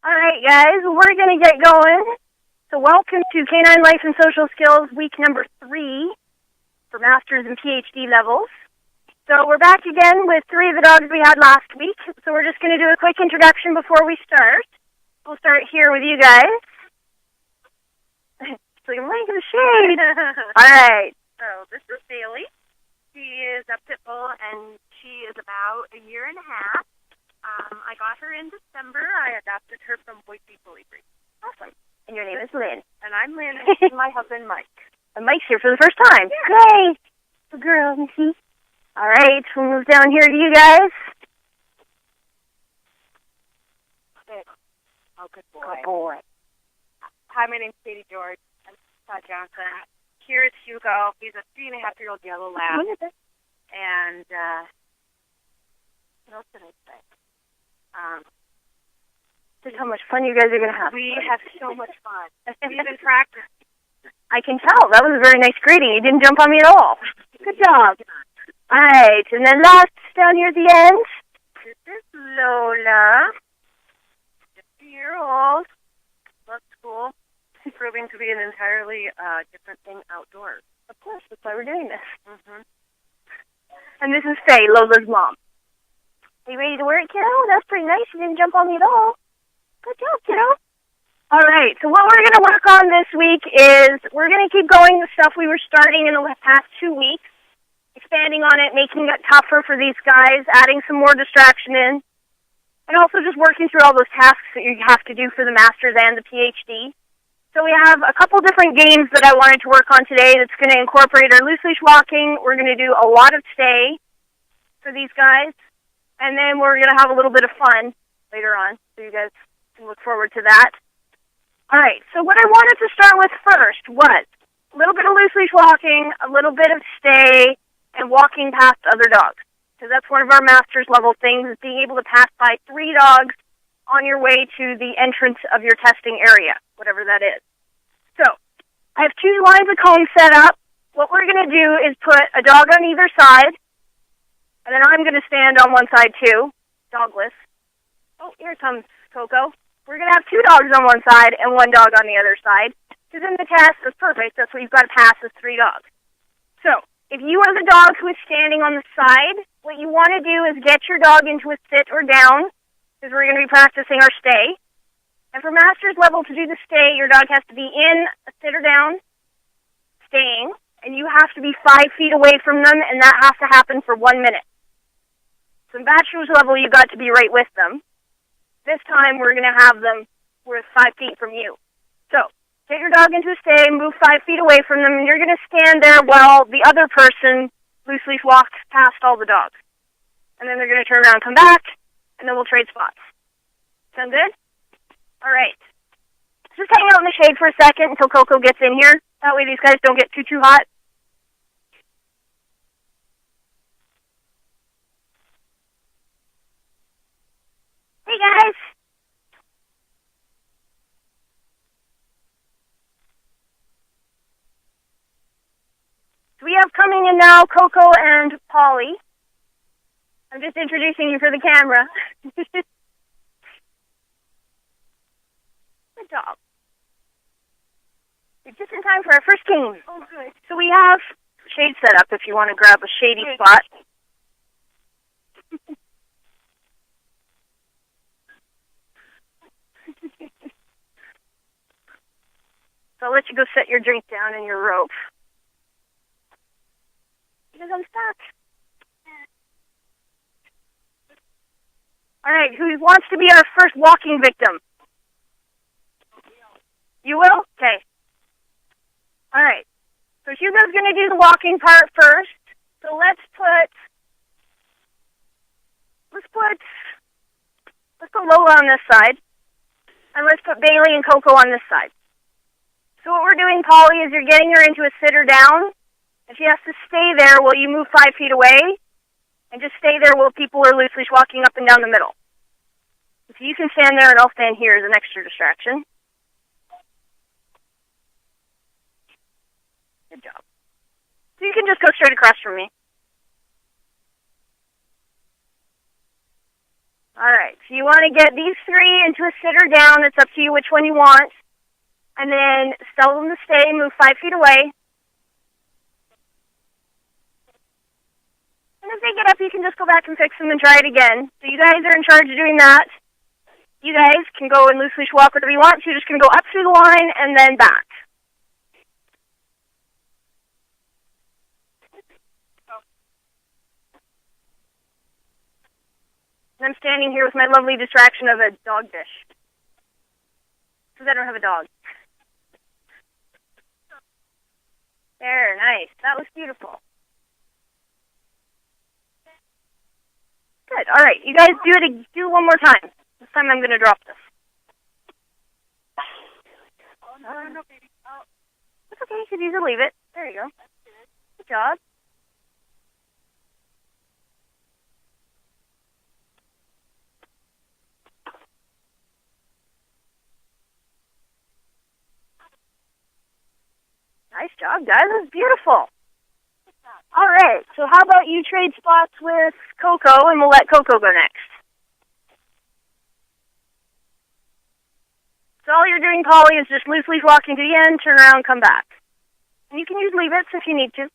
All right, guys, we're going to get going. So welcome to Canine Life and Social Skills week number 3 for Masters and PhD levels. So we're back again with 3 of the dogs we had last week. So we're just going to do a quick introduction before we start. We'll start here with you guys. So you're laying in the shade. All right. So this is Bailey. She is a pit bull, and she is about a year and a half. I got her in December. I adopted her from Boise Bully Breed. Awesome. And your name is Lynn. And I'm Lynn, and this is my husband, Mike. And Mike's here for the first time. Yeah. Yay! Good girl, Missy. All right, we'll move down here to you guys. Oh, good boy. Good boy. Hi, my name's Sadie George. I'm Todd Johnson. Here is Hugo. He's a 3.5-year-old yellow lab. And what else did I say? Just how much fun you guys are going to have. We have so much fun. We've been practicing. I can tell. That was a very nice greeting. You didn't jump on me at all. Good job. All right, and then last down here at the end. This is Lola. 50-year-old. Loves school. Proving to be an entirely different thing outdoors. Of course, that's why we're doing this. Mm-hmm. And this is Faye, Lola's mom. Are you ready to wear it, kiddo? That's pretty nice. You didn't jump on me at all. Good job, kiddo. All right, so what we're going to work on this week is we're going to keep going with stuff we were starting in the past 2 weeks, expanding on it, making it tougher for these guys, adding some more distraction in, and also just working through all those tasks that you have to do for the Masters and the PhD. So we have a couple different games that I wanted to work on today that's going to incorporate our loose leash walking. We're going to do a lot of stay for these guys, and then we're going to have a little bit of fun later on, so you guys can look forward to that. All right, so what I wanted to start with first was a little bit of loose leash walking, a little bit of stay, and walking past other dogs. Because that's one of our master's level things, is being able to pass by 3 dogs on your way to the entrance of your testing area, whatever that is. So, I have 2 lines of cones set up. What we're going to do is put a dog on either side, and then I'm going to stand on one side too, dogless. Oh, here comes Coco. We're going to have 2 dogs on one side and 1 dog on the other side. Because in the test, that's perfect. That's what you've got to pass is 3 dogs. So, if you are the dog who is standing on the side, what you want to do is get your dog into a sit or down, because we're going to be practicing our stay. And for master's level, to do the stay, your dog has to be in a sit or down, staying, and you have to be 5 feet away from them, and that has to happen for 1 minute. So in bachelor's level, you got to be right with them. This time, we're going to have them worth 5 feet from you. So, get your dog into a stay, move 5 feet away from them, and you're going to stand there while the other person loose leash walks past all the dogs. And then they're going to turn around and come back, and then we'll trade spots. Sound good? All right. Just hang out in the shade for a second until Coco gets in here. That way these guys don't get too hot. Hey, guys. So we have coming in now Coco and Polly. I'm just introducing you for the camera. Good job. You're just in time for our first game. Oh, good. So we have shade set up if you want to grab a shady spot. So I'll let you go set your drink down and your rope. Because I'm stuck. All right, who wants to be our first walking victim? You will? Okay. All right. So Hugo's going to do the walking part first. So let's put Lola on this side. And let's put Bailey and Coco on this side. So what we're doing, Polly, is you're getting her into a sitter down. And she has to stay there while you move 5 feet away. And just stay there while people are loose leash walking up and down the middle. So you can stand there and I'll stand here as an extra distraction. Good job. So you can just go straight across from me. All right. So you want to get these three into a sit or down. It's up to you which one you want. And then tell them to stay, move 5 feet away. And if they get up, you can just go back and fix them and try it again. So you guys are in charge of doing that. You guys can go and loose leash walk whatever you want. So you're just going to go up through the line and then back. And I'm standing here with my lovely distraction of a dog dish. Because I don't have a dog. There, nice. That was beautiful. Good. All right, you guys do one more time. This time I'm going to drop this. It's okay. You could easily leave it. There you go. Good job. Nice job, guys. That was beautiful. All right. So how about you trade spots with Coco, and we'll let Coco go next. So all you're doing, Polly, is just loose leaf walking to the end, turn around, come back. And you can use leave-its if you need to.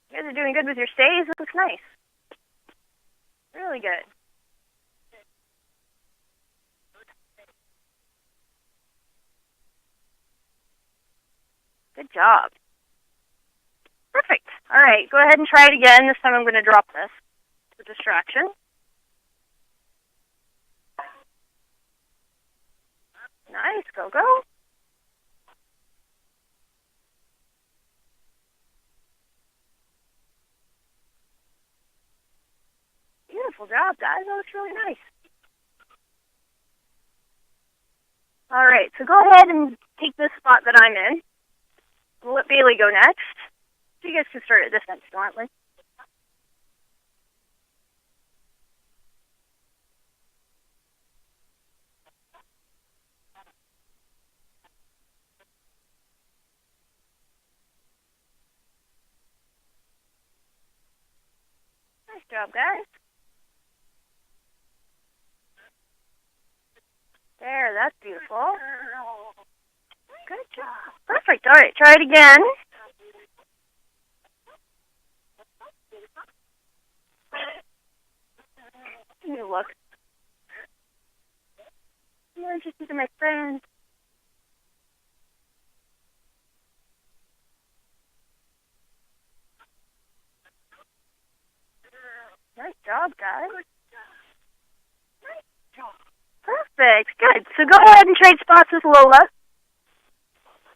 You guys are doing good with your stays. This looks nice. Really good. Good job. Perfect. All right, go ahead and try it again. This time I'm going to drop this. The distraction. Nice. Go, go. Beautiful job, guys. That looks really nice. All right, so go ahead and take this spot that I'm in. We'll let Bailey go next. So you guys can start at this end, aren't we? Nice job, guys. There, that's beautiful. Good job. Perfect. All right, try it again. Give me a look. I'm more interested in my friends. Nice job, guys. Nice job. Perfect. Good. So go ahead and trade spots with Lola.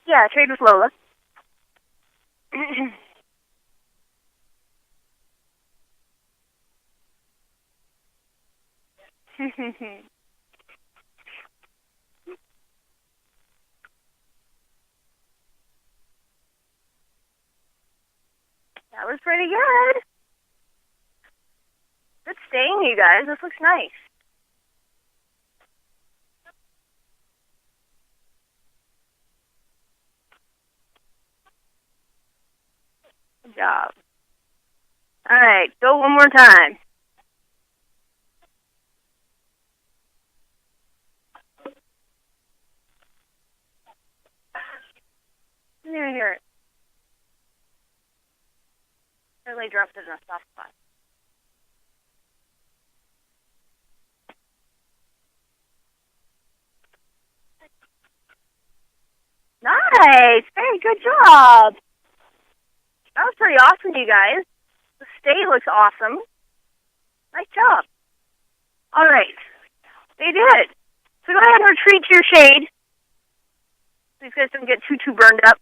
Yeah, trade with Lola. That was pretty good. Good staying, you guys. This looks nice. Good job. All right, go one more time. Let me hear it. Really dropped it in a soft spot. Nice. Very good job. That was pretty awesome, you guys. The stay looks awesome. Nice job. All right. They did. So go ahead and retreat to your shade. These guys don't get too burned up.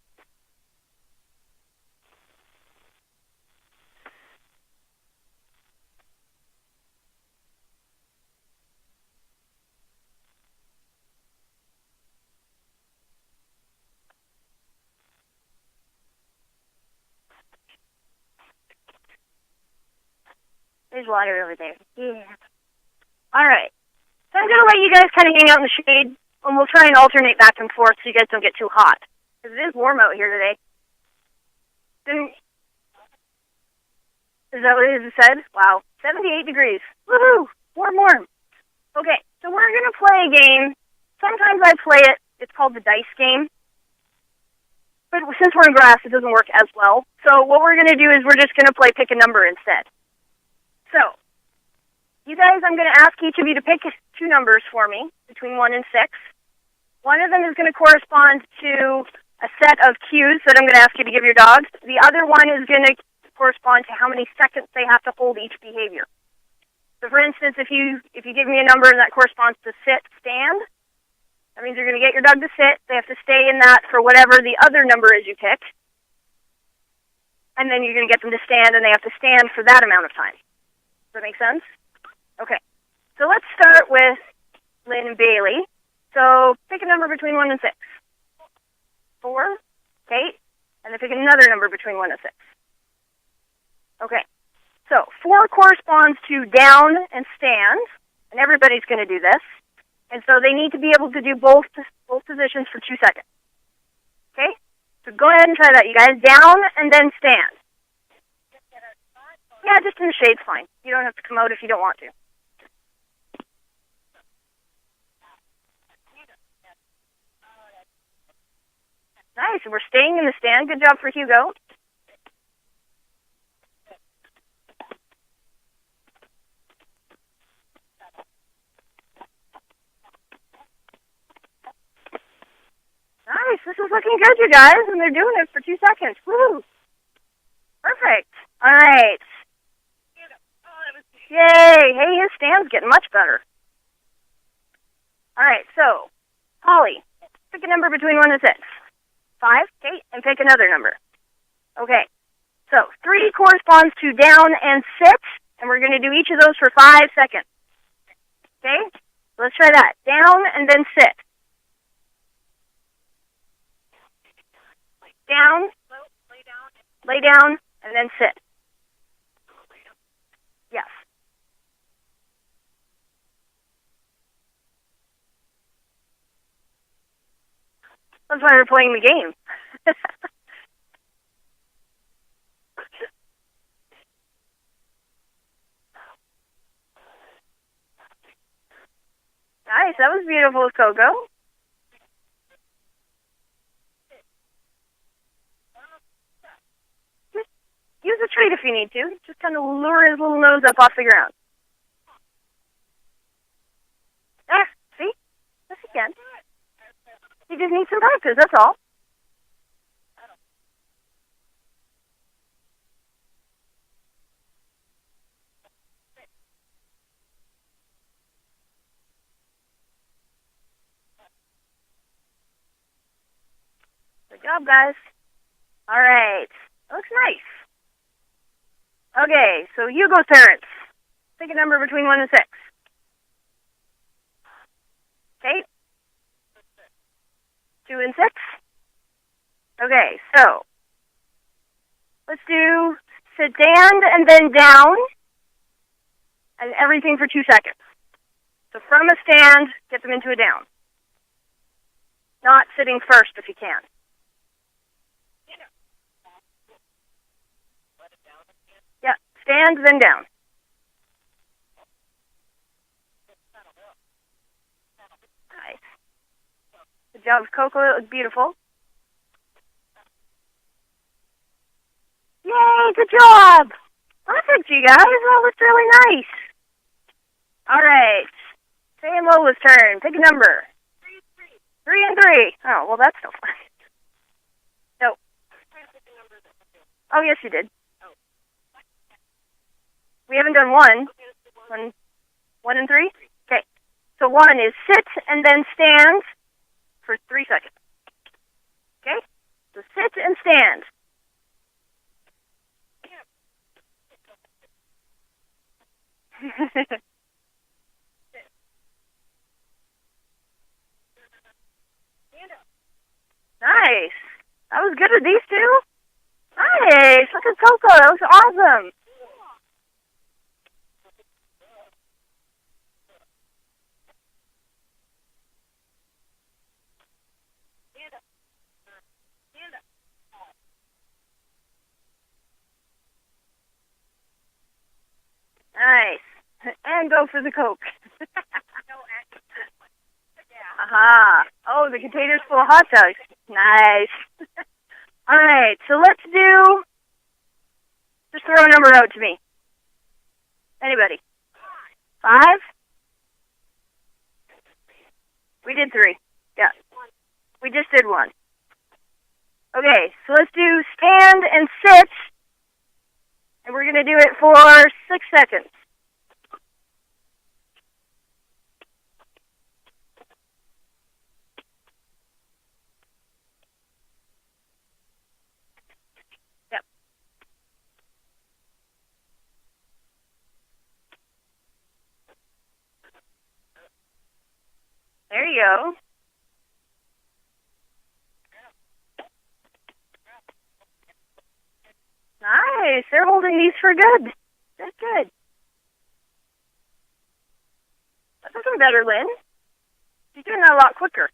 There's water over there. Yeah. All right. So I'm going to let you guys kind of hang out in the shade, and we'll try and alternate back and forth so you guys don't get too hot. Because it is warm out here today. Didn't, is that what it said? Wow. 78 degrees. Woohoo! Warm, warm. Okay, so we're going to play a game. Sometimes I play it. It's called the dice game. But since we're in grass, it doesn't work as well. So what we're going to do is we're just going to play pick a number instead. So, you guys, I'm going to ask each of you to pick 2 numbers for me, between 1 and 6. One of them is going to correspond to a set of cues that I'm going to ask you to give your dogs. The other one is going to correspond to how many seconds they have to hold each behavior. So, for instance, if you give me a number that corresponds to sit, stand, that means you're going to get your dog to sit. They have to stay in that for whatever the other number is you pick. And then you're going to get them to stand, and they have to stand for that amount of time. Does that make sense? Okay. So let's start with Lynn and Bailey. So pick a number between 1 and 6. 4. Okay. And then pick another number between 1 and 6. Okay. So 4 corresponds to down and stand, and everybody's going to do this. And so they need to be able to do both positions for 2 seconds. Okay? So go ahead and try that, you guys. Down and then stand. Yeah, just in the shade's fine. You don't have to come out if you don't want to. Nice. We're staying in the stand. Good job for Hugo. Nice. This is looking good, you guys, and they're doing it for 2 seconds. Woo! Perfect. All right. Yay! Hey, his stand's getting much better. All right, so, Holly, pick a number between 1 and 6. 5, okay, and pick another number. Okay, so 3 corresponds to down and sit, and we're going to do each of those for 5 seconds. Okay, let's try that. Down and then sit. Down, lay down, and then sit. Yes. That's why we're playing the game. Nice, that was beautiful, Coco. Just use a treat if you need to. Just kind of lure his little nose up off the ground. Ah, see? Yes, he can. He just needs some practice, that's all. Good job, guys. All right. That looks nice. Okay, so Hugo's parents. Pick a number between 1 and 6. Okay. 2 and 6. Okay, so let's do sit stand and then down and everything for 2 seconds. So from a stand, get them into a down. Not sitting first if you can. Yeah, stand, then down. Nice. Good job, Coco. It was beautiful. Yay, good job. Perfect, you guys. That looked really nice. All right. Faye and Lola's turn. Pick a number. 3 and 3. Oh, well, that's no fun. No. Oh, yes, you did. We haven't done 1. 1 and 3? Okay. So 1 is sit and then stand for 3 seconds. Okay? So sit and stand. Nice. That was good with these 2. Nice. Look at Coco. That was awesome. and go for the Coke. No, actually, yeah. Aha. Oh, the container's full of hot dogs. Nice. All right, so let's do... Just throw a number out to me. Anybody? 5? We did 3. Yeah. We just did 1. Okay, so let's do stand and sit. And we're going to do it for 6 seconds. Yep. There you go. Nice. They're holding these for good. That's good. That's looking better, Lynn. She's doing that a lot quicker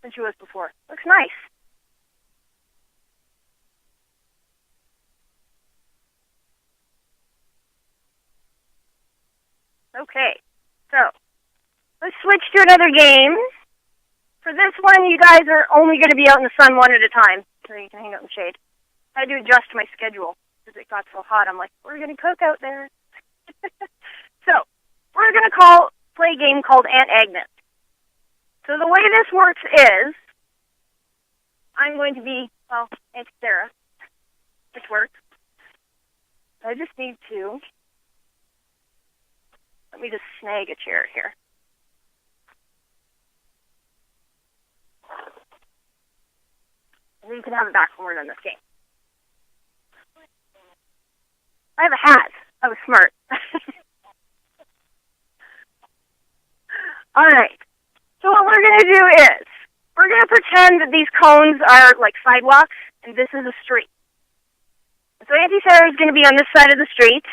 than she was before. Looks nice. Okay. So, let's switch to another game. For this one, you guys are only going to be out in the sun one at a time, so you can hang out in the shade. I had to adjust my schedule because it got so hot. I'm like, we're going to cook out there. So, we're going to play a game called Aunt Agnes. So the way this works is, I'm going to be, well, Aunt Sarah, which works. I just need to, let me just snag a chair here. And then you can have it back when we're done this game. I have a hat. I was smart. All right. So what we're going to do is, we're going to pretend that these cones are like sidewalks, and this is a street. So Auntie Sarah is going to be on this side of the street,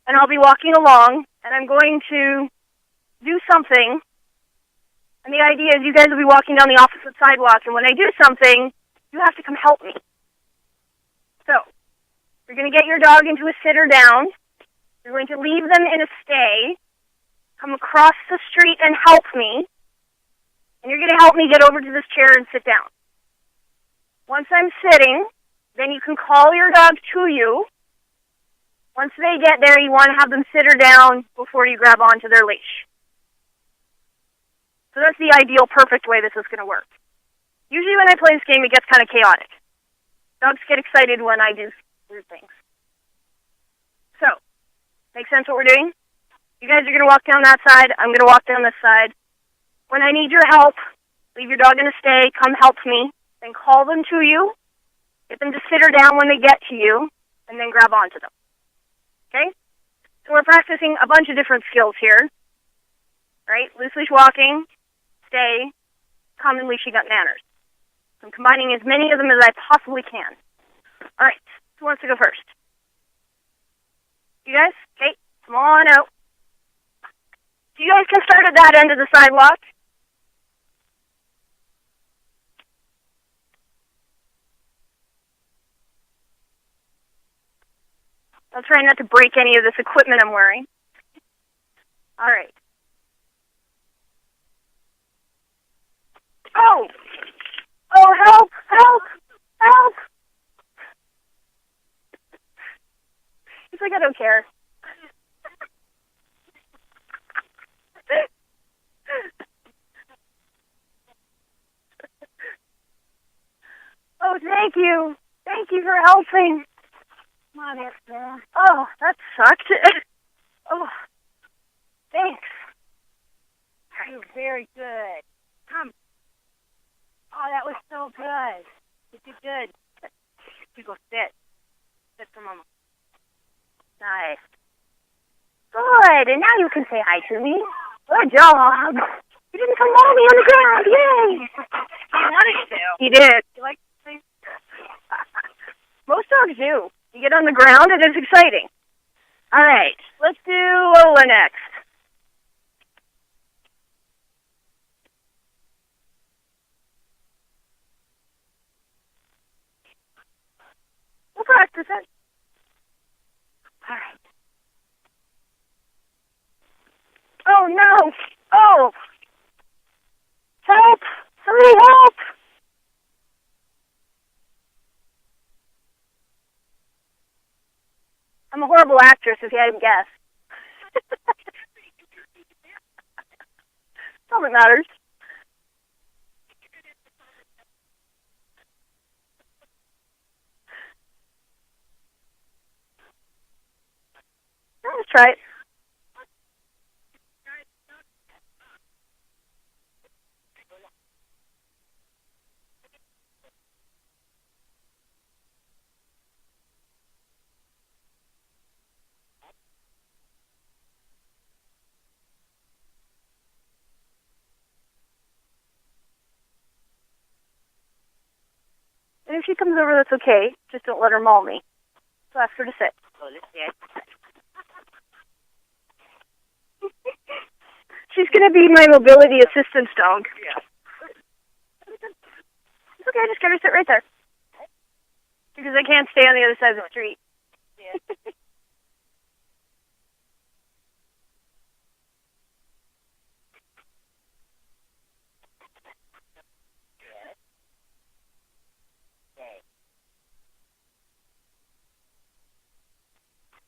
and I'll be walking along, and I'm going to do something. And the idea is you guys will be walking down the opposite sidewalk, and when I do something, you have to come help me. So, you're going to get your dog into a sit or down. You're going to leave them in a stay, come across the street and help me, and you're going to help me get over to this chair and sit down. Once I'm sitting, then you can call your dog to you. Once they get there, you want to have them sit or down before you grab onto their leash. So that's the ideal, perfect way this is going to work. Usually when I play this game, it gets kind of chaotic. Dogs get excited when I do weird things. So, make sense what we're doing? You guys are going to walk down that side. I'm going to walk down this side. When I need your help, leave your dog in a stay, come help me, then call them to you, get them to sit or down when they get to you, and then grab onto them. Okay? So we're practicing a bunch of different skills here. Right? Loose leash walking, stay, common leashy gut manners. I'm combining as many of them as I possibly can. All right. Who wants to go first? You guys? Okay. Come on out. So you guys can start at that end of the sidewalk. I'll try not to break any of this equipment I'm wearing. All right. Oh! Oh, help! Help! Help! He's like, I don't care. Oh, thank you. Thank you for helping. Come on, Aunt Sarah. Oh, that sucked. Oh, thanks. You're very good. Come. Oh, that was so good. You did good. You go sit. Sit for Mama. Nice. Good. And now you can say hi to me. Good job. You didn't come on me on the ground. Yay. He wanted to. He did. You like to say? Most dogs do. You get on the ground and it's exciting. All right. Let's do Lola next. We'll practice it. All right. Oh, no. Oh. Help. Somebody help. I'm a horrible actress, if you hadn't guessed. That's all that matters. Let's try it. And if she comes over, that's okay. Just don't let her maul me. So ask her to sit. Oh, let's see. She's going to be my mobility assistance dog. Yeah. It's okay, just get her to sit right there. Because I can't stay on the other side of the street. Yeah.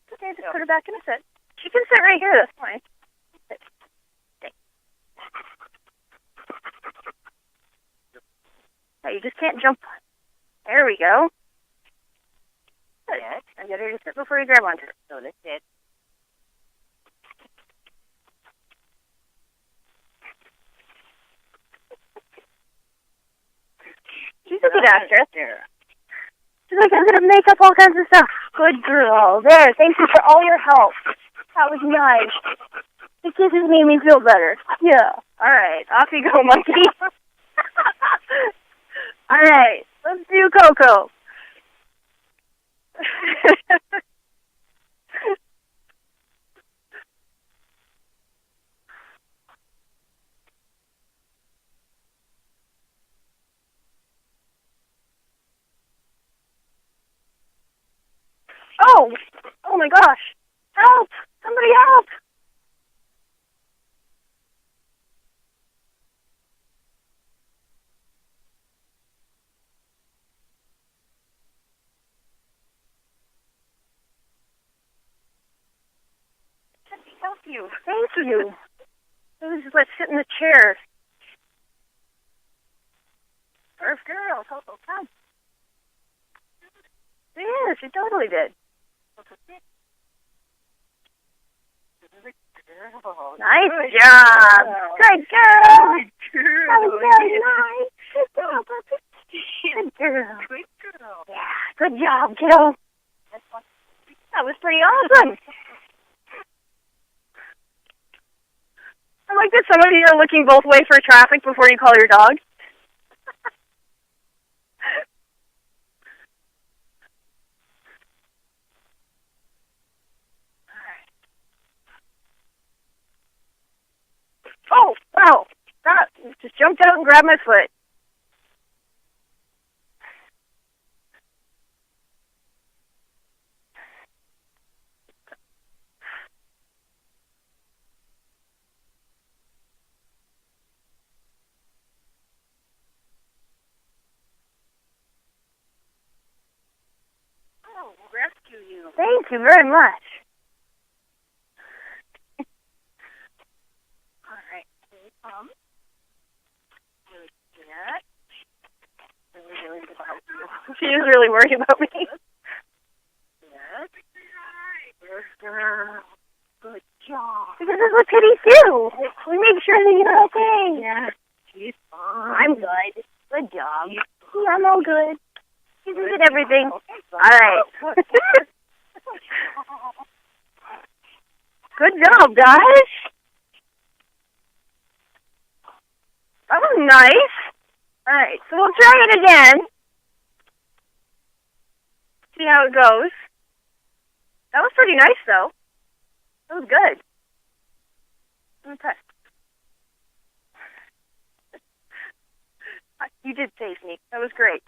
It's okay, just put her back in a sit. She can sit right here, that's fine. Sit. Stay. No, you just can't jump. There we go. Good. Yes. And get her to sit before you grab onto her. So let's sit. She's a good actress. There. She's like, I'm going to make up all kinds of stuff. Good girl. There, thank you for all your help. That was nice. The kisses made me feel better. Yeah. All right, off you go, monkey. All right, let's do Coco. Oh my gosh. Help! Somebody help! Let me help you. Thank you. Let's sit in the chair. First girl, Coco, come. Yeah, she totally did. Nice job. Good girl. That was very nice. Good girl, puppy. Good girl. Good girl. Yeah, good job, kiddo. That was pretty awesome. I like that some of you are looking both ways for traffic before you call your dog. Oh, wow. That just jumped out and grabbed my foot. Oh, we'll rescue you. Thank you very much. All right, here we come. Really good. Really good about you. She is really worried about me. Yes. Good girl. Good job. Because this is what kitties do. We make sure that you're okay. Yeah. She's fine. I'm good. Good job. Yeah, I'm all good. She's good at everything. All right. Good job, guys. That was nice. All right, so we'll try it again. See how it goes. That was pretty nice, though. That was good. I'm impressed. You did save me. That was great.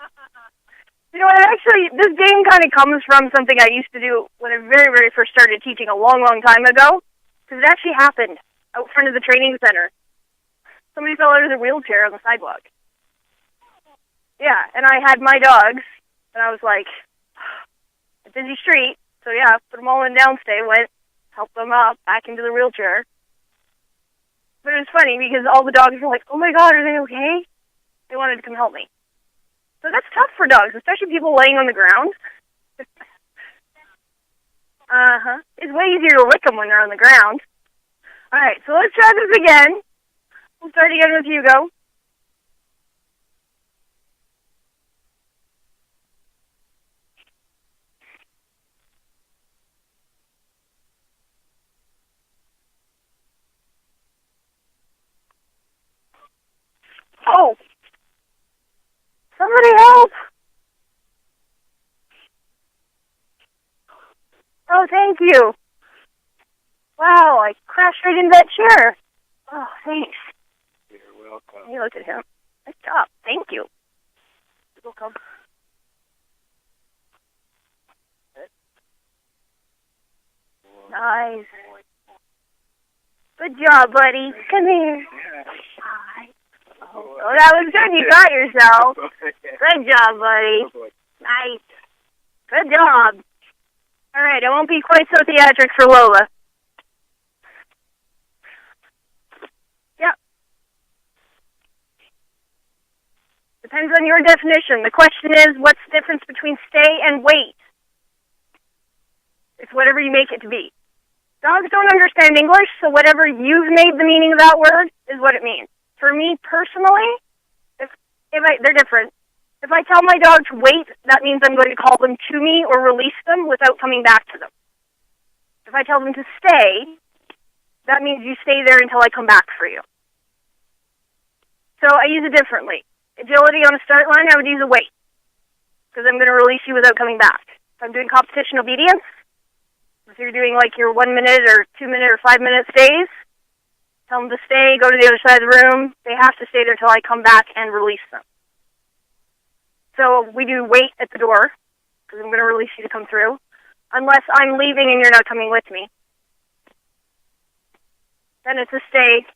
You know what? Actually, this game kind of comes from something I used to do when I very, very first started teaching a long, long time ago. Because it actually happened. out front of the training center. Somebody fell out of their wheelchair on the sidewalk. Yeah, and I had my dogs, and I was like, a busy street, so yeah, put them all in downstay, went, helped them up, back into the wheelchair. But it was funny because all the dogs were like, oh my god, are they okay? They wanted to come help me. So that's tough for dogs, especially people laying on the ground. It's way easier to lick them when they're on the ground. Alright, so let's try this again. We'll start again with Hugo. Oh! Somebody help! Oh, thank you. Wow, I crashed right into that chair. Oh, thanks. You're welcome. Hey, look at him. Nice job. Thank you. You're welcome. Nice. Good job, buddy. Come here. Hi. Oh, that was good. You got yourself. Good job, buddy. Nice. Good job. All right, I won't be quite so theatric for Lola. Yep. Depends on your definition. The question is, what's the difference between stay and wait? It's whatever you make it to be. Dogs don't understand English, so whatever you've made the meaning of that word is what it means. For me personally, they're different. If I tell my dog to wait, that means I'm going to call them to me or release them without coming back to them. If I tell them to stay, that means you stay there until I come back for you. So I use it differently. Agility on a start line, I would use a wait, because I'm going to release you without coming back. If I'm doing competition obedience, if you're doing like your 1 minute or 2 minute or 5 minute stays, tell them to stay, go to the other side of the room. They have to stay there till I come back and release them. So we do wait at the door, because I'm going to release you to come through, unless I'm leaving and you're not coming with me. Then it's a stay.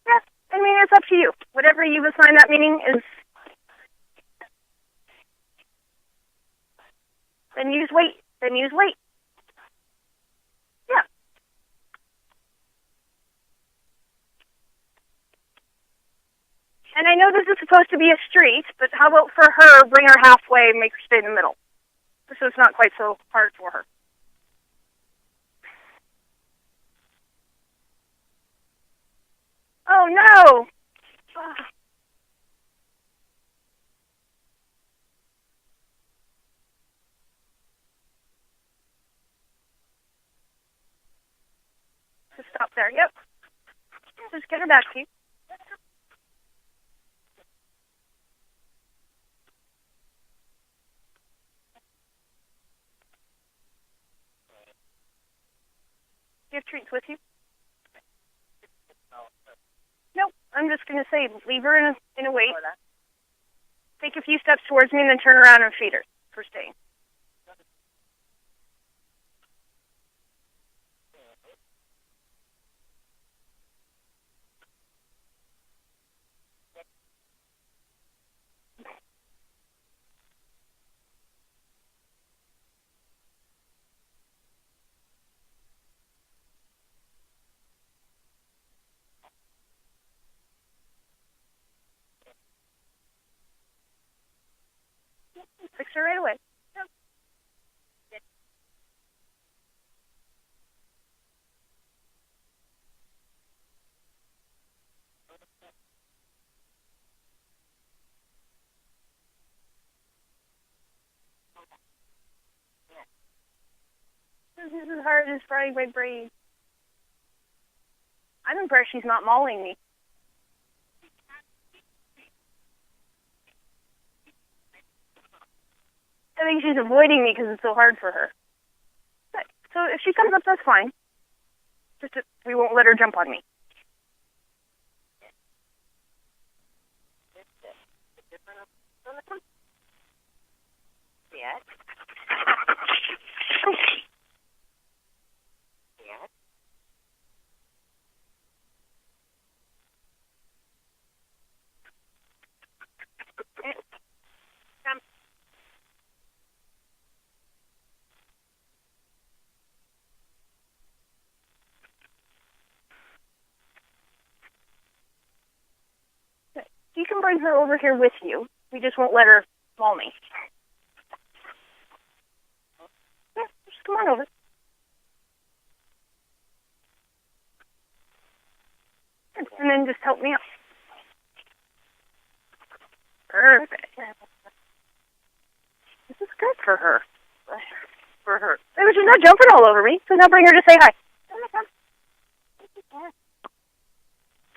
Yeah, I mean, it's up to you. Whatever you've assigned that meaning is... Then use wait. Then use wait. Yeah. And I know this is supposed to be a street, but how about for her, bring her halfway and make her stay in the middle, so it's not quite so hard for her. Oh, no! Just stop there. Yep. Just get her back to you. Do you have treats with you? Nope. I'm just going to say, leave her in a wait. Take a few steps towards me and then turn around and feed her for staying. Fix her right away. This is hard as frying my brain. I'm impressed she's not mauling me. I think she's avoiding me because it's so hard for her. But, so if she comes up, that's fine. Just we won't let her jump on me. can bring her over here with you. We just won't let her maul me. Yeah, just come on over. And then just help me up. Perfect. This is good for her. For her. Maybe she's not jumping all over me, so now bring her to say hi.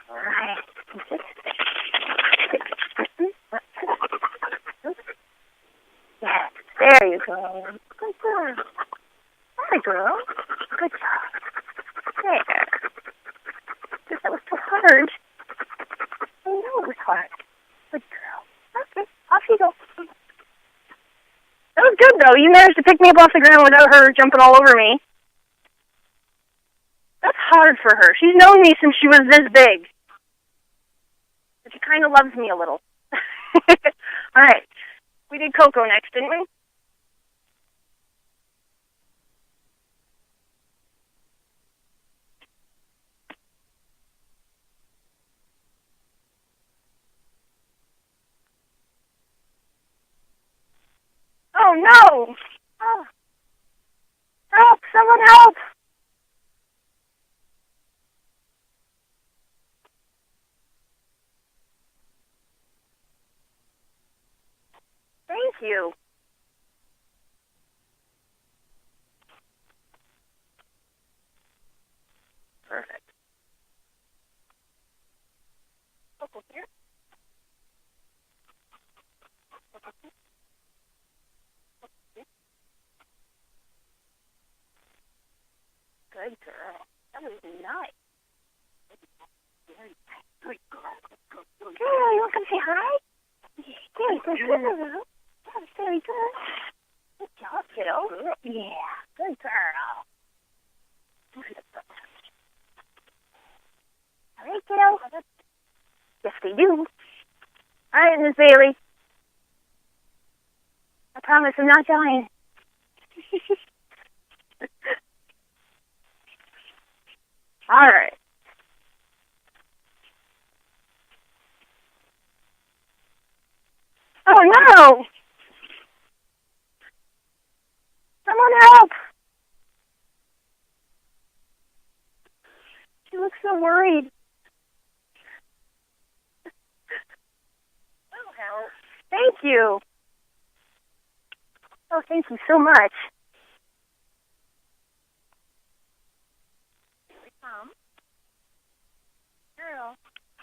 Hi. Yeah, there you go. Good girl. Hi, girl. Good job. There. Just that was so hard. I know it was hard. Good girl. Okay, off you go. That was good, though. You managed to pick me up off the ground without her jumping all over me. That's hard for her. She's known me since she was this big. But she kind of loves me a little. All right. We did Coco next, didn't we? Oh, no! Oh. Help! Someone help! Thank you. Perfect. Coco here. Coco here. Good girl. That was nice. Good girl. Good. You want to come say hi? Very good girl. That was very good. Good job, kiddo. Yeah, good girl. All right, kiddo. Yes, they do. All right, Miss Bailey. I promise I'm not dying. All right. Oh, no! Someone help! She looks so worried. I'll help. Thank you. Oh, thank you so much. Here we come. Girl.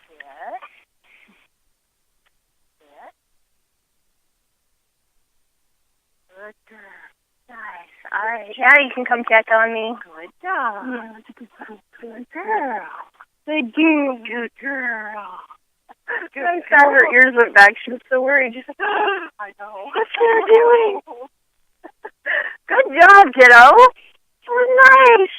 Yes. Yes. Good girl. Nice. All right. Now you can come check on me. Good job. Yeah, that's a good girl. Good girl. Good girl. Good girl. I'm sad her ears went back. She was so worried. She's like, I know. What's her doing? Good job, kiddo. That was nice.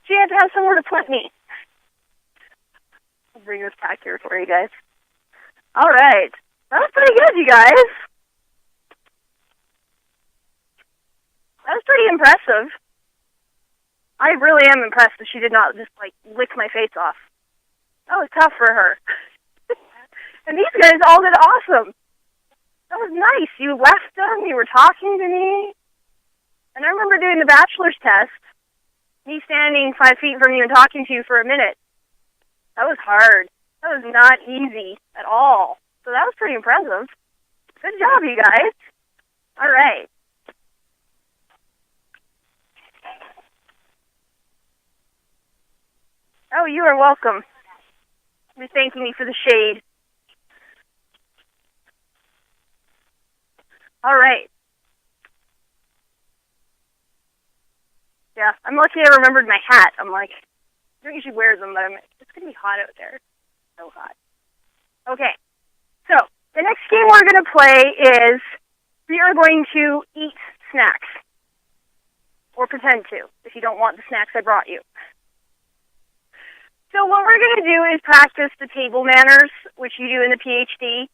She had to have somewhere to put me. I'll bring this back here for you guys. All right. That was pretty good, you guys. That was pretty impressive. I really am impressed that she did not just, lick my face off. That was tough for her. And these guys all did awesome. That was nice. You left them. You were talking to me. And I remember doing the bachelor's test, me standing 5 feet from you and talking to you for a minute. That was hard. That was not easy at all. So that was pretty impressive. Good job, you guys. All right. Oh, you are welcome. You're thanking me for the shade. All right. Yeah, I'm lucky I remembered my hat. I'm like, I don't usually wear them, but it's going to be hot out there. So hot. Okay. So, the next game we're going to play is we are going to eat snacks. Or pretend to, if you don't want the snacks I brought you. So what we're going to do is practice the table manners, which you do in the PhD.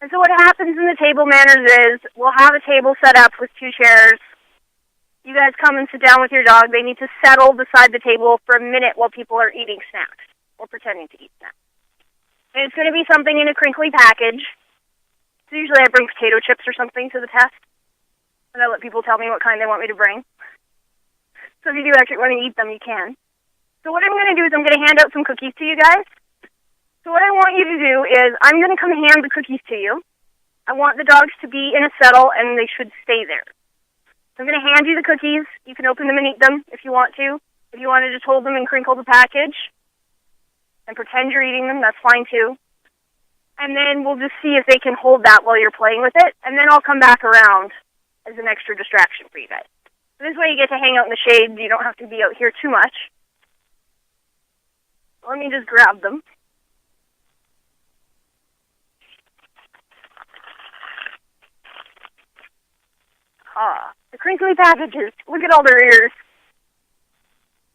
And so what happens in the table manners is we'll have a table set up with 2 chairs. You guys come and sit down with your dog. They need to settle beside the table for a minute while people are eating snacks or pretending to eat snacks. And it's going to be something in a crinkly package. So usually I bring potato chips or something to the test, and I let people tell me what kind they want me to bring. So if you do actually want to eat them, you can. So what I'm going to do is I'm going to hand out some cookies to you guys. So what I want you to do is I'm going to come hand the cookies to you. I want the dogs to be in a settle, and they should stay there. So I'm going to hand you the cookies. You can open them and eat them if you want to. If you want to just hold them and crinkle the package and pretend you're eating them, that's fine too. And then we'll just see if they can hold that while you're playing with it, and then I'll come back around as an extra distraction for you guys. So this way you get to hang out in the shade. You don't have to be out here too much. Let me just grab them. The crinkly packages. Look at all their ears.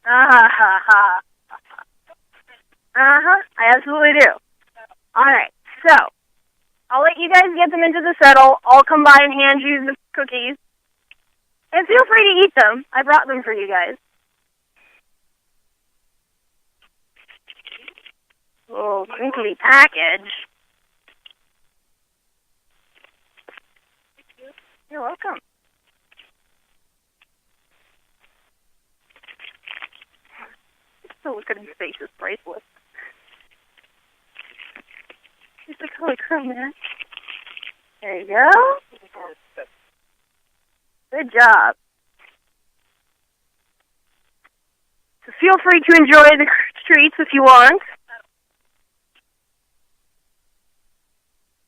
I absolutely do. All right, so I'll let you guys get them into the settle. I'll come by and hand you the cookies. And feel free to eat them. I brought them for you guys. Oh, crinkly package. You're welcome. So look at his face, is priceless. He's like, holy crap, man. There you go. Good job. So feel free to enjoy the treats if you want.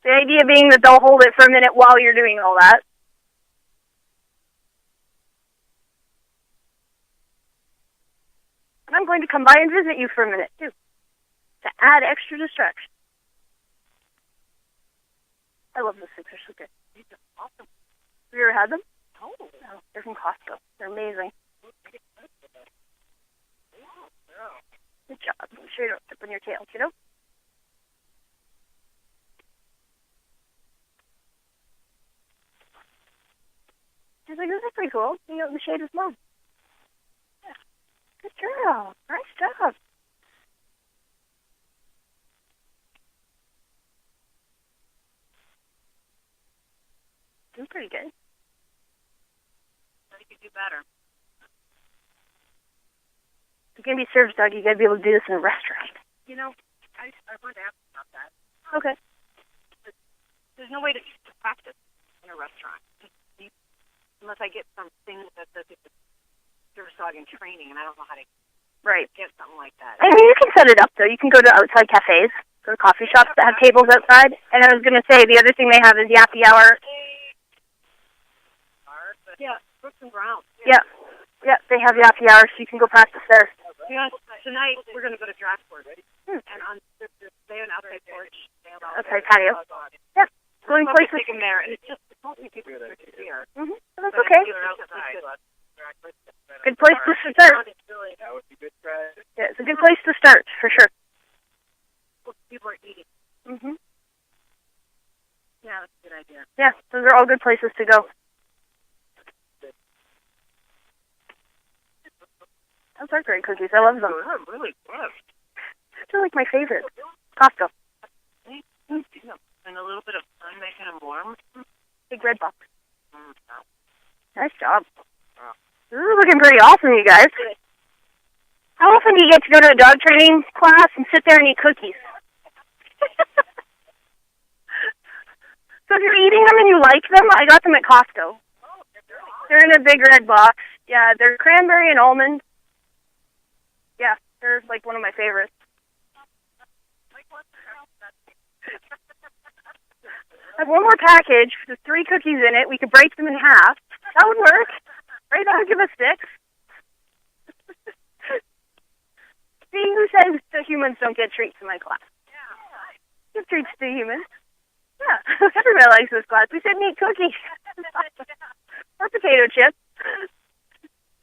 The idea being that they'll hold it for a minute while you're doing all that. And I'm going to come by and visit you for a minute, too, to add extra distraction. I love those things. They're so good. These are awesome. Have you ever had them? No. They're from Costco. They're amazing. Good job. I'm sure you don't step on your tail, kiddo. I was like, this is pretty cool. Being out in the shade with Mom. Yeah. Good girl. Nice job. Doing pretty good. You could do better. If you're going to be served, dog, you got to be able to do this in a restaurant. You know, I wanted to ask about that. Okay. There's no way to practice in a restaurant. Unless I get something that says it's a service dog in training, and I don't know how to get something like that. I mean, you can set it up, though. You can go to outside cafes, go to coffee shops that have tables outside. And I was going to say, the other thing they have is Yappy Hour. Yeah, Brooks and Brown. Yeah, they have Yappy Hour, so you can go practice there. Yeah, tonight we're going to go to Draftford. And on they have an outside porch. Outside patio. Yeah. Going places. Take them there, and it's just mostly people here. That's okay. Good place to start. That would be good, Brad. Yeah, it's a good place to start, for sure. People are eating. Yeah, that's a good idea. Yeah, those are all good places to go. Those are great cookies. I love them. They're really good. They're like my favorite. Costco. And a little bit of sun making them warm. Big red box. Nice job. This is looking pretty awesome, you guys. How often do you get to go to a dog training class and sit there and eat cookies? So if you're eating them and you like them, I got them at Costco. They're in a big red box. Yeah, they're cranberry and almond. Yeah, they're like one of my favorites. I have one more package with 3 cookies in it. We could break them in half. That would work. Right? That would give us 6. See, who says the humans don't get treats in my class? Give treats to humans. Yeah, everybody likes this class. We said neat cookies. Or potato chips.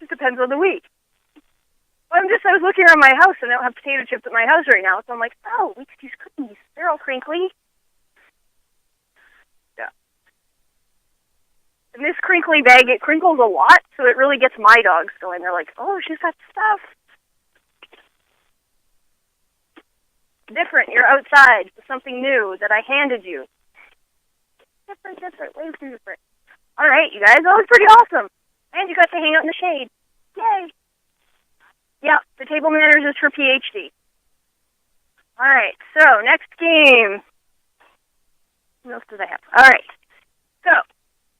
Just depends on the week. Well, I was looking around my house, and I don't have potato chips at my house right now, so I'm like, oh, we could use cookies. They're all crinkly. Yeah. And this crinkly bag, it crinkles a lot, so it really gets my dogs going. They're like, oh, she's got stuff. different. You're outside with something new that I handed you. Different, way too different. All right, you guys, that was pretty awesome. And you got to hang out in the shade. Yay. Yeah, the table manners is for PhD. All right, so next game. What else did I have? All right, so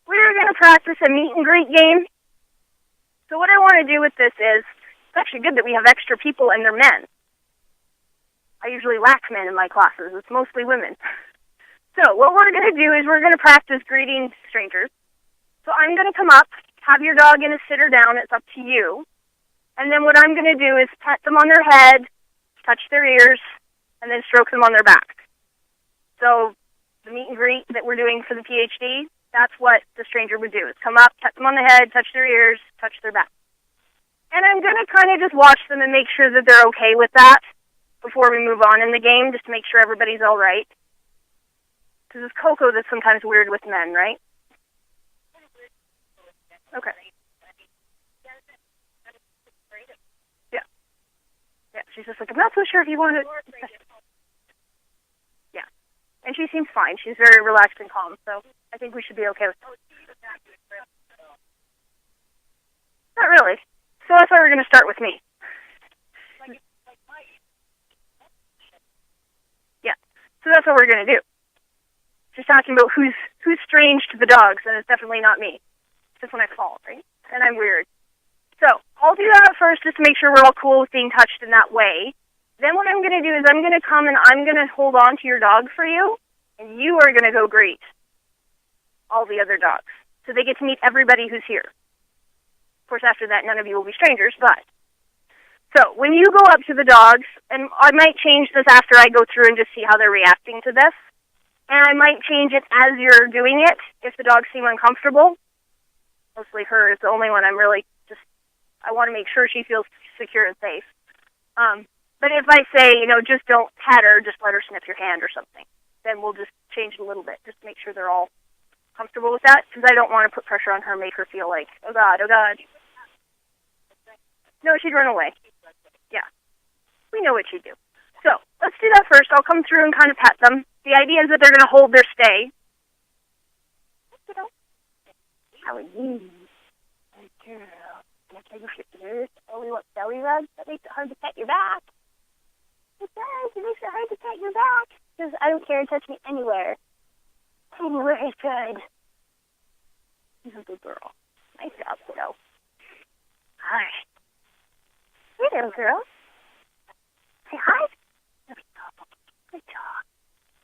we're going to practice a meet and greet game. So what I want to do with this is, it's actually good that we have extra people and they're men. I usually lack men in my classes. It's mostly women. So what we're going to do is we're going to practice greeting strangers. So I'm going to come up, have your dog in a sit or down. It's up to you. And then what I'm going to do is pat them on their head, touch their ears, and then stroke them on their back. So the meet and greet that we're doing for the PhD, that's what the stranger would do, is come up, pat them on the head, touch their ears, touch their back. And I'm going to kind of just watch them and make sure that they're okay with that before we move on in the game, just to make sure everybody's all right. Because it's Coco that's sometimes weird with men, right? Okay. Yeah. Yeah, she's just like, I'm not so sure if you want to... Yeah. And she seems fine. She's very relaxed and calm, so I think we should be okay with that. Not really. So I thought we were going to start with me. Yeah. So that's what we're going to do. She's talking about who's strange to the dogs, and it's definitely not me. It's just when I fall, right? And I'm weird. So I'll do that first just to make sure we're all cool with being touched in that way. Then what I'm going to do is I'm going to come and I'm going to hold on to your dog for you, and you are going to go greet all the other dogs. So they get to meet everybody who's here. Of course, after that, none of you will be strangers, but... So when you go up to the dogs, and I might change this after I go through and just see how they're reacting to this, and I might change it as you're doing it if the dogs seem uncomfortable. Mostly her is the only one I'm really just... I want to make sure she feels secure and safe. But if I say, just don't pet her, just let her sniff your hand or something, then we'll just change it a little bit, just to make sure they're all comfortable with that, because I don't want to put pressure on her and make her feel like, oh God, oh God. No, she'd run away. Yeah. We know what she'd do. So, let's do that first. I'll come through and kind of pet them. The idea is that they're going to hold their stay. How are you? Good girl. Can I tell you your ears? Oh, we want belly rubs? That makes it hard to pet your back. It does. It makes it hard to pet your back. Because I don't care. Touch me anywhere. Anywhere is good. She's a good girl. Nice job, kiddo. All right. Hey there, girl. Say hi. There we go. Good job.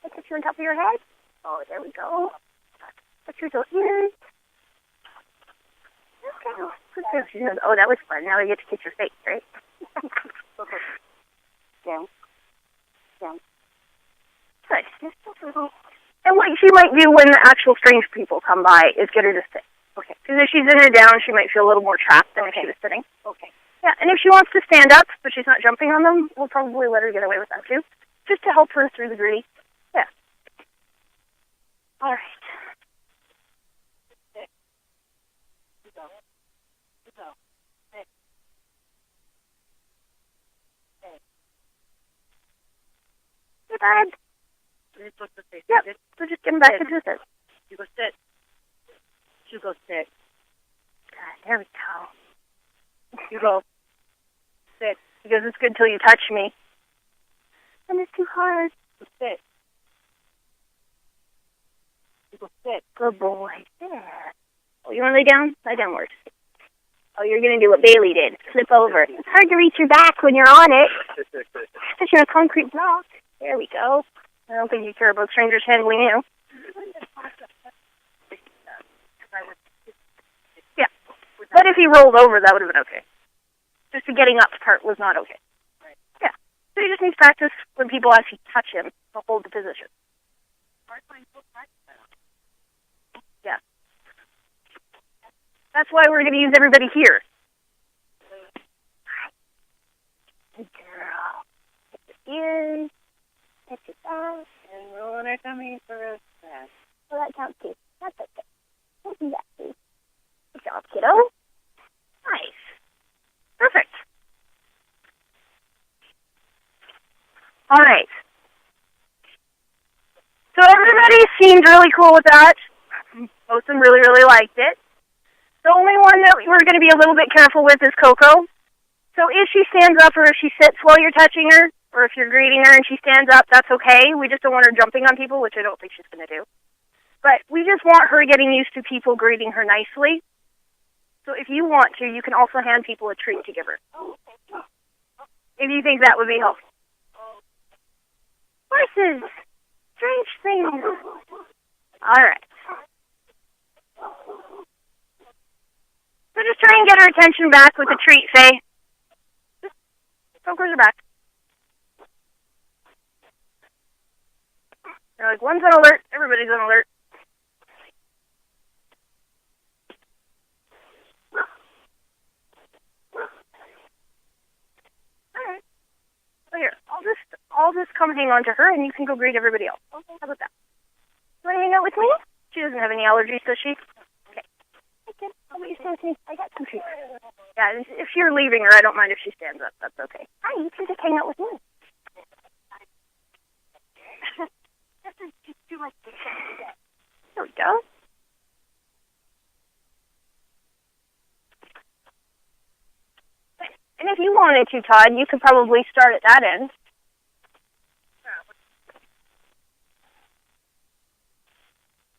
I touch you on top of your head. Oh, there we go. Touch your little ears. Okay. Oh, that was fun. Now I get to kiss your face, right? Down. Down. Good. And what she might do when the actual strange people come by is get her to sit. Okay. Because if she's in a down, she might feel a little more trapped than if she was sitting. Okay. Yeah, and if she wants to stand up, but she's not jumping on them, we'll probably let her get away with that too, just to help her through the gritty. Yeah. All right. Hey, bud. Yep. So just get him back to sit. You go sit. You go sit. God, there we go. You go. Sit. Because it's good till you touch me. And it's too hard. So sit. You go sit. Good boy. There. Oh, you want to lay down? Lie downward. Oh, you're going to do what Bailey did. Flip over. It's hard to reach your back when you're on it. Especially on a concrete block. There we go. I don't think you care about strangers handling you. Yeah. But if he rolled over, that would have been okay. Just the getting up part was not okay. Yeah. So he just needs practice when people actually touch him to hold the position. Yeah. That's why we're going to use everybody here. Good girl. Get the ears. Get your back. And rolling her tummy for a snack. Well, that counts too. That's okay. We'll do that too. Good job, kiddo. Nice. Perfect. All right. everybody seemed really cool with that. Most of them really, really liked it. The only one that we're going to be a little bit careful with is Coco. So if she stands up or if she sits while you're touching her, or if you're greeting her and she stands up, that's okay. We just don't want her jumping on people, which I don't think she's going to do. But we just want her getting used to people greeting her nicely. So if you want to, you can also hand people a treat to give her. If you think that would be helpful. Horses! Strange things. All right. So just try and get her attention back with a treat, Faye. Just focus her back. They're like, one's on alert, everybody's on alert. Alright. So here, I'll just come hang on to her and you can go greet everybody else. Okay, how about that? You want to hang out with me? She doesn't have any allergies, does she? Okay. Hey, kid, how about you stand with me? I got some treats. Yeah, if you're leaving her, I don't mind if she stands up. That's okay. Hi, you can just hang out with me. There we go. And if you wanted to, Todd, you could probably start at that end.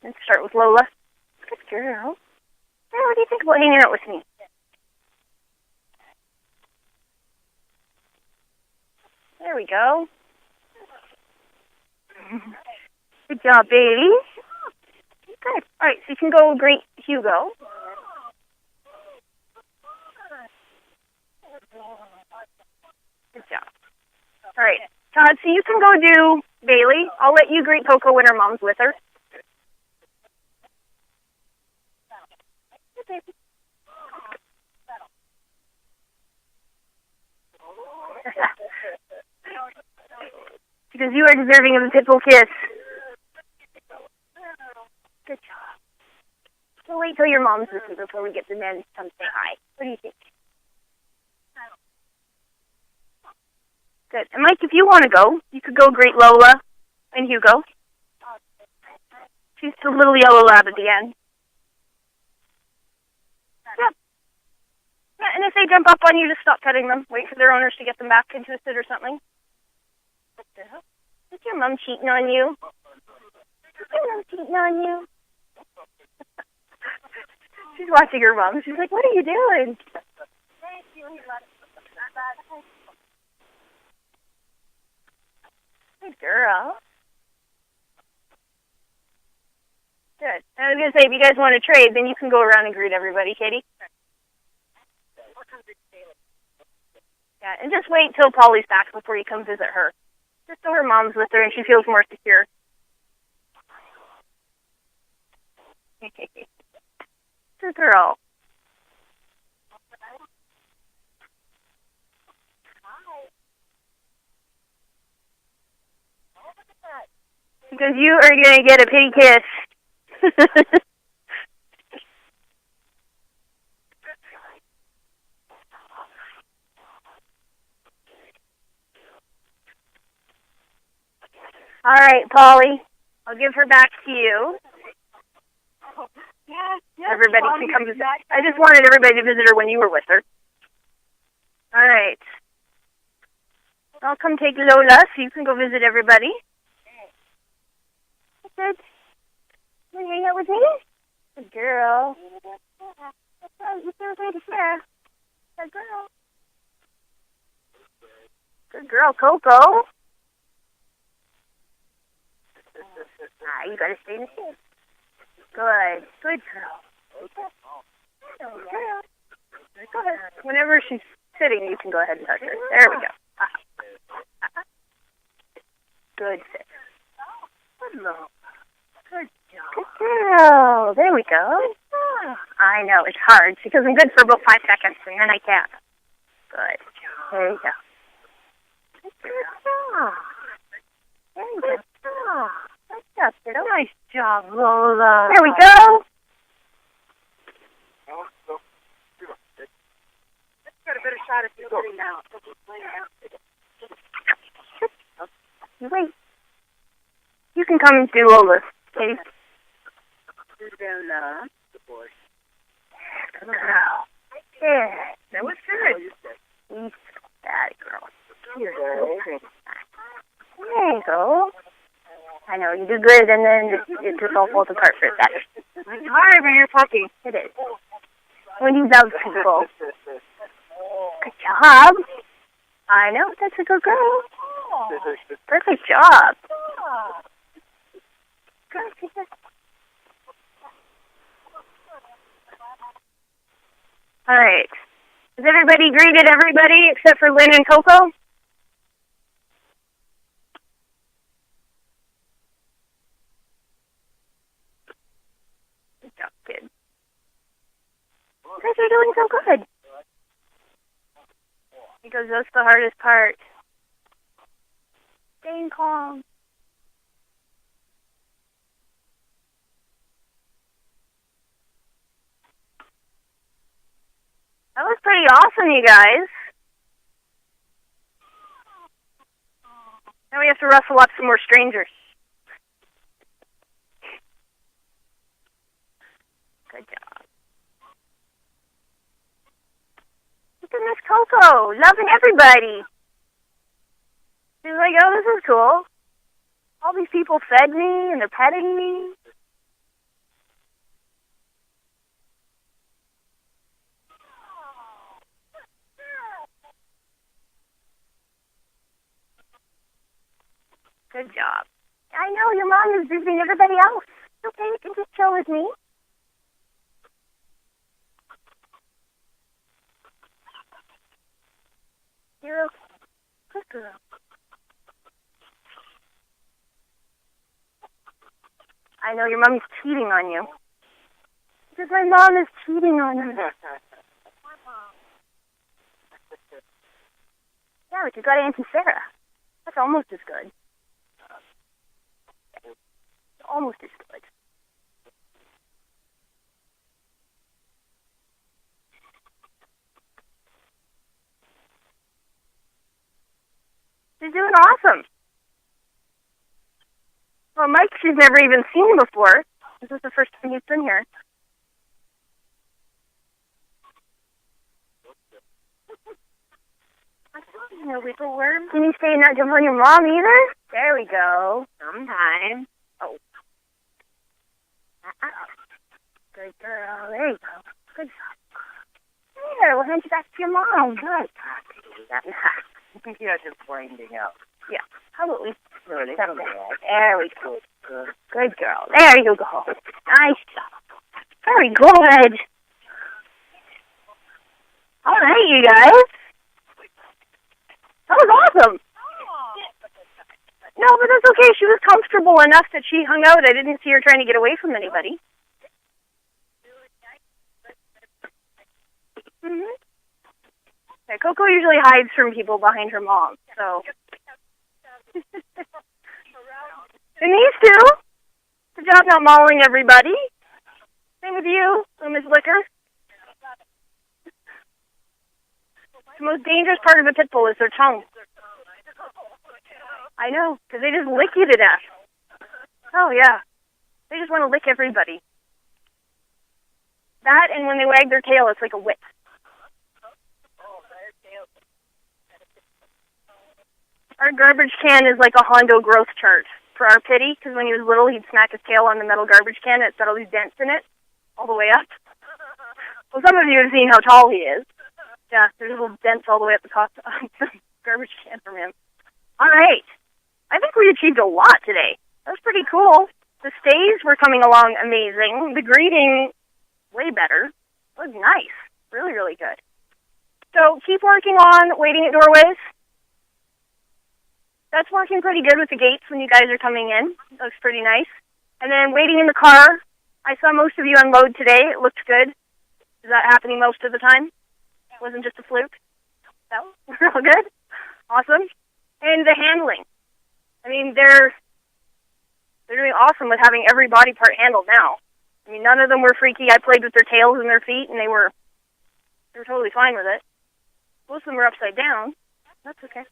Let's start with Lola. Good girl. Hey, what do you think about hanging out with me? There we go. Good job, baby. Good. All right, so you can go greet Hugo. Good job. All right, Todd, so you can go do Bailey. I'll let you greet Coco when her mom's with her. Because you are deserving of a pitbull kiss. Good job. We'll wait till your mom's with you before we get the men to come say hi. What do you think? Good. And Mike, if you want to go, you could go greet Lola and Hugo. She's the little yellow lab at the end. Yeah. Yeah, and if they jump up on you, just stop petting them. Wait for their owners to get them back into a sit or something. What the hell? Is your mom cheating on you? Is your mom cheating on you? She's watching her mom. She's like, what are you doing? Good girl. Good. I was going to say, if you guys want to trade, then you can go around and greet everybody, Katie. Yeah, and just wait till Polly's back before you come visit her. Just so her mom's with her and she feels more secure. Good girl. Because you are going to get a pity kiss. All right, Polly. I'll give her back to you. Yes, everybody can come visit. I just wanted everybody to visit her when you were with her. All right. I'll come take Lola so you can go visit everybody. Good. You want to hang out with me? Good girl. Good girl. Good girl, Coco. You gotta stay in the shade. Good. Good girl. Good girl. Go ahead. Whenever she's sitting, you can go ahead and touch her. There we go. Good sit. Good girl. Good job. Good girl. There we go. I know, it's hard because I'm good for about 5 seconds and then I can't. Good. There you go. Good job. There you go. Nice job, Lola. There we go. Got a better shot if you're sitting down. You wait. You can come and do Lola. Okay. Then, the boy. Good girl. Yeah. That was good. You bad girl. You're so pretty. There you go. I know, you do good, and then it just all falls apart for a second. It's hard when you're puppy. It is. When you love people. Good job. I know, that's a good girl. Perfect job. All right. Has everybody greeted everybody except for Lynn and Coco? Good job, kid. You guys are doing so good. Because that's the hardest part. Staying calm. That was pretty awesome, you guys. Now we have to rustle up some more strangers. Good job. Look at Miss Coco, loving everybody. She's like, oh, this is cool. All these people fed me, and they're petting me. Good job. I know your mom is visiting everybody else. It's okay, you can just chill with me. You're okay. Good girl. I know your mom is cheating on you. Because my mom is cheating on me. Yeah, but you got Auntie Sarah. That's almost as good. Almost as good. She's doing awesome. Well, Mike, she's never even seen before. This is the first time he's been here. No wiggle worm. Can you stay and not jump on your mom either? There we go. Sometime. Oh. Good girl. There you go. Good job. There, we'll hand you back to your mom. Good. You think you guys are winding up? Yeah. How about we Really? settle down? There we go. Good girl. There you go. Nice job. Very good. All right, you guys. That was awesome. No, but that's okay. She was comfortable enough that she hung out. I didn't see her trying to get away from anybody. Mhm. Yeah, Coco usually hides from people behind her mom, so. And these two. Good job not mauling everybody. Same with you, Miss Liquor. The most dangerous part of a pit bull is their tongue. I know, because they just lick you to death. Oh, yeah. They just want to lick everybody. That, and when they wag their tail, it's like a whip. Our garbage can is like a Hondo growth chart for our Pitty, because when he was little, he'd smack his tail on the metal garbage can, and it's got all these dents in it, all the way up. Well, some of you have seen how tall he is. Yeah, there's little dents all the way up the top of the garbage can from him. All right. I think we achieved a lot today. That was pretty cool. The stays were coming along amazing. The greeting, way better. It was nice. Really, really good. So keep working on waiting at doorways. That's working pretty good with the gates when you guys are coming in. It looks pretty nice. And then waiting in the car. I saw most of you unload today. It looked good. Is that happening most of the time? It wasn't just a fluke? No? Real good? Awesome. And the handling. I mean, they're doing awesome with having every body part handled now. I mean, none of them were freaky. I played with their tails and their feet, and they were totally fine with it. Most of them were upside down. That's okay.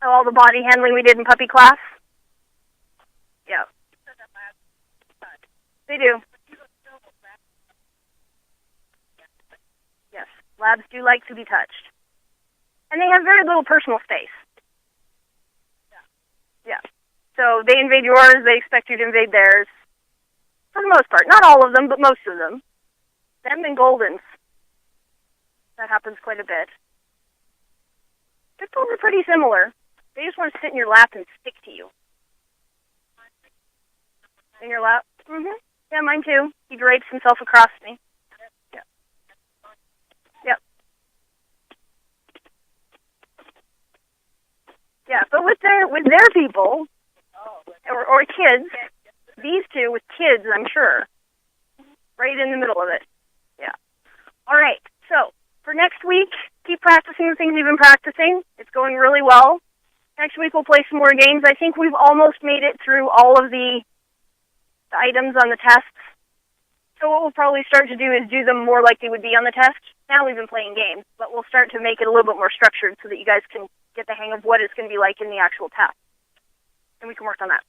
So all the body handling we did in puppy class? Yeah. They do. Yes, labs do like to be touched. And they have very little personal space. Yeah. So they invade yours, they expect you to invade theirs. For the most part. Not all of them, but most of them. Them and Goldens. That happens quite a bit. Pitbulls are pretty similar. They just want to sit in your lap and stick to you. In your lap? Mm-hmm. Yeah, mine too. He drapes himself across me. Yeah. Yep. Yeah, but with their people, or kids, these two with kids, I'm sure, right in the middle of it. Yeah. All right. So for next week, keep practicing the things you've been practicing. It's going really well. Next week we'll play some more games. I think we've almost made it through all of the items on the tests. So what we'll probably start to do is do them more like they would be on the test. Now we've been playing games, but we'll start to make it a little bit more structured so that you guys can get the hang of what it's going to be like in the actual test. And we can work on that.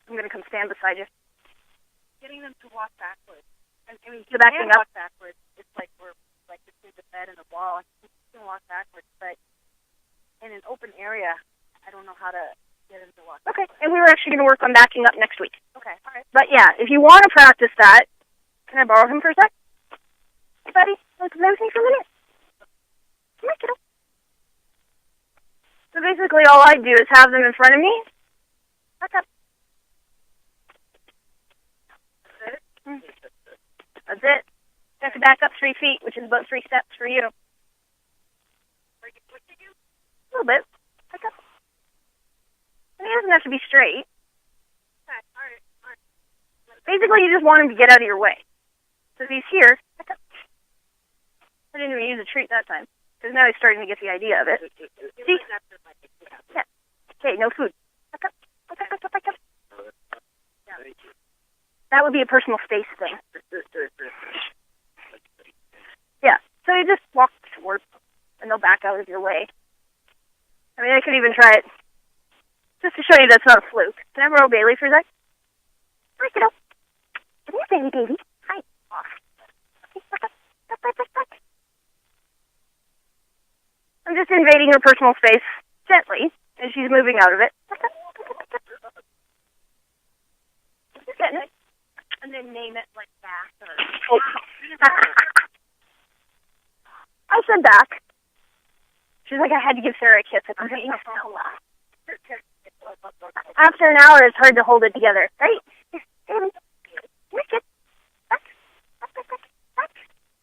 I'm going to come stand beside you. Getting them to walk backwards. I mean, the backing up. Walk backwards. It's like we're like between the bed and the wall. You can walk backwards, but in an open area, I don't know how to get them to walk. Okay, and we were actually going to work on backing up next week. Okay, all right. But yeah, if you want to practice that, can I borrow him for a sec? Hey, buddy, want to come with me for a minute? Come here, kiddo. So basically, all I do is have them in front of me. Back up. That's it. You have to back up 3 feet, which is about 3 steps for you. A little bit. Back up. And he doesn't have to be straight. Okay, all right. Basically, you just want him to get out of your way. So if he's here, back up. I didn't even use a treat that time, because now he's starting to get the idea of it. See? Yeah. Okay, no food. Back up. Back up, back up. Yeah. That would be a personal space thing. Yeah. So you just walk towards them, and they'll back out of your way. I mean, I could even try it just to show you that's not a fluke. Can I borrow Bailey for a sec? Hi, kiddo. Come here, Bailey, baby. Hi. I'm just invading her personal space gently as she's moving out of it. Getting it. And then name it like that. Oh. I said back. She's like, I had to give Sarah a kiss. I'm being so loud. After an hour, it's hard to hold it together, right?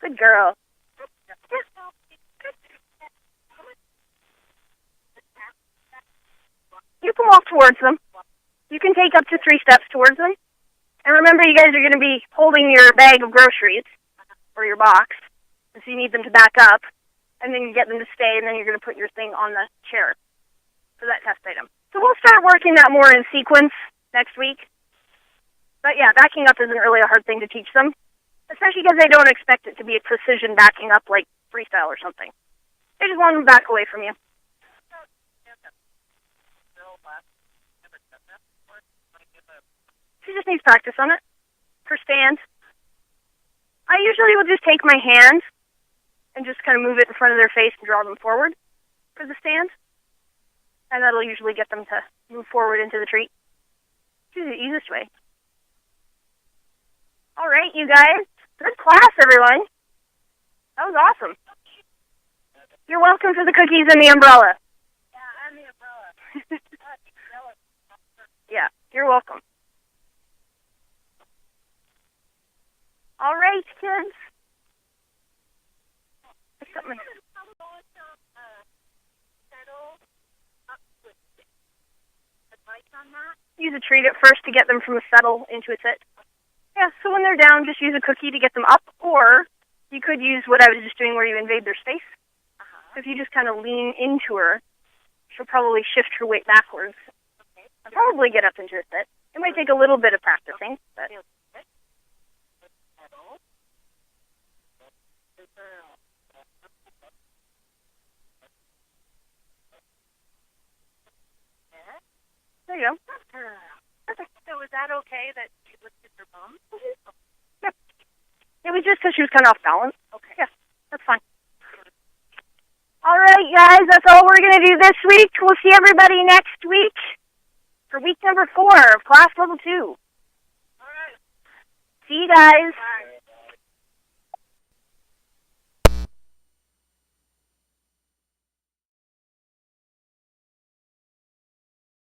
Good girl. You can walk towards them. You can take up to 3 steps towards them. And remember, you guys are going to be holding your bag of groceries, or your box, and so you need them to back up, and then you get them to stay, and then you're going to put your thing on the chair for that test item. So we'll start working that more in sequence next week. But yeah, backing up isn't really a hard thing to teach them, especially because they don't expect it to be a precision backing up like freestyle or something. They just want them to back away from you. She just needs practice on it. Her stand. I usually will just take my hand and just kind of move it in front of their face and draw them forward for the stand. And that'll usually get them to move forward into the treat. It's the easiest way. All right, you guys. Good class, everyone. That was awesome. You're welcome for the cookies and the umbrella. Yeah, and the umbrella. Yeah, you're welcome. All right, kids. Use a treat at first to get them from a settle into a sit. Yeah, so when they're down, just use a cookie to get them up, or you could use what I was just doing where you invade their space. So if you just kind of lean into her, she'll probably shift her weight backwards. And probably get up into a sit. It might take a little bit of practicing, but... There you go. Perfect. So is that okay that she lifted her bum? Yeah. It was just because she was kind of off balance. Okay. Yeah, that's fine. All right, guys, that's all we're going to do this week. We'll see everybody next week for week number 4 of class level 2. All right. See you guys. Bye.